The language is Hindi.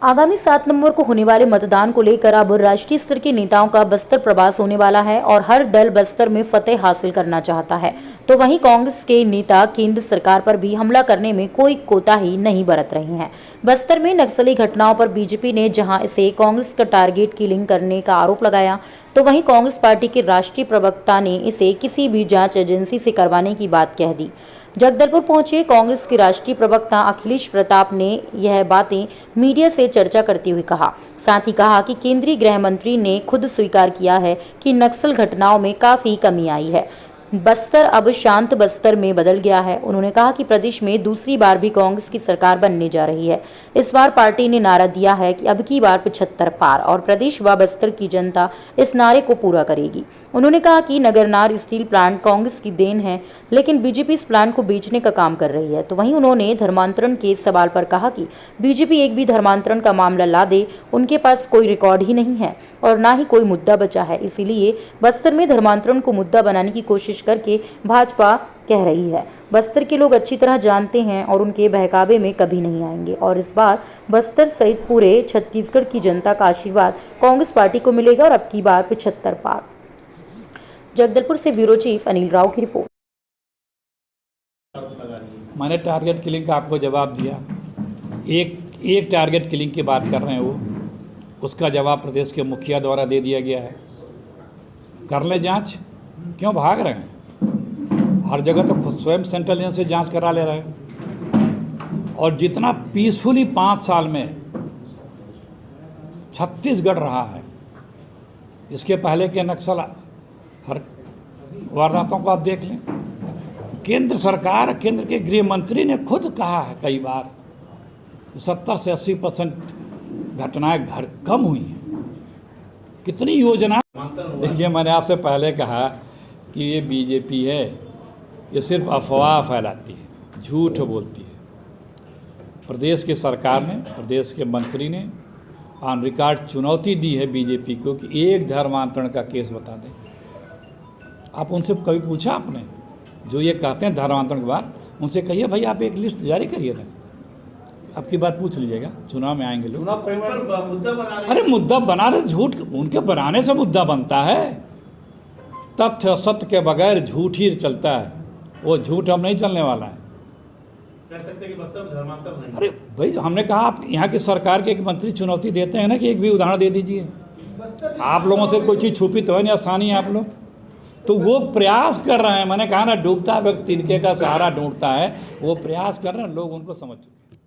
आगामी 7 नवंबर को होने वाले मतदान को लेकर अब राष्ट्रीय स्तर के नेताओं का बस्तर प्रवास होने वाला है और हर दल बस्तर में फतेह हासिल करना चाहता है। तो वहीं कांग्रेस के नेता केंद्र सरकार पर भी हमला करने में कोई कोताही नहीं बरत रहे हैं। बस्तर में नक्सली घटनाओं पर बीजेपी ने जहां इसे कांग्रेस का टारगेट किलिंग करने का आरोप लगाया, तो वहीं कांग्रेस पार्टी के राष्ट्रीय प्रवक्ता ने इसे किसी भी जांच एजेंसी से करवाने की बात कह दी। जगदलपुर पहुंचे कांग्रेस के राष्ट्रीय प्रवक्ता अखिलेश प्रताप ने यह बातें मीडिया से चर्चा करते हुए कहा। साथ ही कहा कि केंद्रीय गृह मंत्री ने खुद स्वीकार किया है कि नक्सल घटनाओं में काफी कमी आई है। बस्तर अब शांत बस्तर में बदल गया है। उन्होंने कहा कि प्रदेश में दूसरी बार भी कांग्रेस की सरकार बनने जा रही है। इस बार पार्टी ने नारा दिया है कि अब की बार 75 पार और प्रदेश व बस्तर की जनता इस नारे को पूरा करेगी। उन्होंने कहा कि नगरनार स्टील प्लांट कांग्रेस की देन है, लेकिन बीजेपी इस प्लांट को बेचने का काम कर रही है। तो वहीं उन्होंने धर्मांतरण के सवाल पर कहा कि बीजेपी एक भी धर्मांतरण का मामला ला दे, उनके पास कोई रिकॉर्ड ही नहीं है और ना ही कोई मुद्दा बचा है। इसीलिए बस्तर में धर्मांतरण को मुद्दा बनाने की कोशिश करके भाजपा कह रही है। बस्तर के लोग अच्छी तरह जानते हैं और उनके बहकावे में कभी नहीं आएंगे और इस बार बस्तर सहित पूरे छत्तीसगढ़ की जनता का आशीर्वाद कांग्रेस पार्टी को मिलेगा और अब की बार 75 पार। जगदलपुर से ब्यूरो चीफ अनिल राव की रिपोर्ट। मैंने टारगेट किलिंग का आपको जवाब दिया। एक टारगेट किलिंग की बात कर रहे हैं वो, उसका जवाब प्रदेश के मुखिया द्वारा दे दिया गया है। कर ले जांच, क्यों भाग रहे हैं? हर जगह तो खुद स्वयं सेंट्रल एजेंसी से जांच करा ले रहे हैं। और जितना पीसफुली 5 साल में छत्तीसगढ़ रहा है, इसके पहले के नक्सल हर वारदातों को आप देख लें। केंद्र सरकार, केंद्र के गृह मंत्री ने खुद कहा है कई बार कि 70 से 80% घटनाएं कम हुई हैं। कितनी योजना। देखिए, मैंने आपसे पहले कहा कि ये बीजेपी है, ये सिर्फ अफवाह फैलाती है, झूठ बोलती है। प्रदेश की सरकार ने, प्रदेश के मंत्री ने ऑन रिकॉर्ड चुनौती दी है बीजेपी को कि एक धर्मांतरण का केस बता दें। आप उनसे कभी पूछा आपने? जो ये कहते हैं धर्मांतरण के बाद, उनसे कहिए भाई आप एक लिस्ट जारी करिए ना। आपकी बात पूछ लीजिएगा, चुनाव में आएंगे लोग। अरे मुद्दा बना रहे, झूठ उनके बनाने से मुद्दा बनता है। तथ्य सत्य के बगैर झूठ ही चलता है, वो झूठ हम नहीं चलने वाला है। कह सकते हैं कि बस्तर धर्मांतर नहीं। अरे भाई, हमने कहा आप यहाँ की सरकार के एक मंत्री चुनौती देते हैं ना कि एक भी उदाहरण दे दीजिए। आप लोगों से कोई चीज़ छुपी तो है नहीं, स्थानीय आप लोग तो वो प्रयास कर रहे हैं। मैंने कहा ना, डूबता व्यक्ति तिनके का सहारा ढूंढता है। वो प्रयास कर रहे हैं, लोग उनको समझ चुके हैं।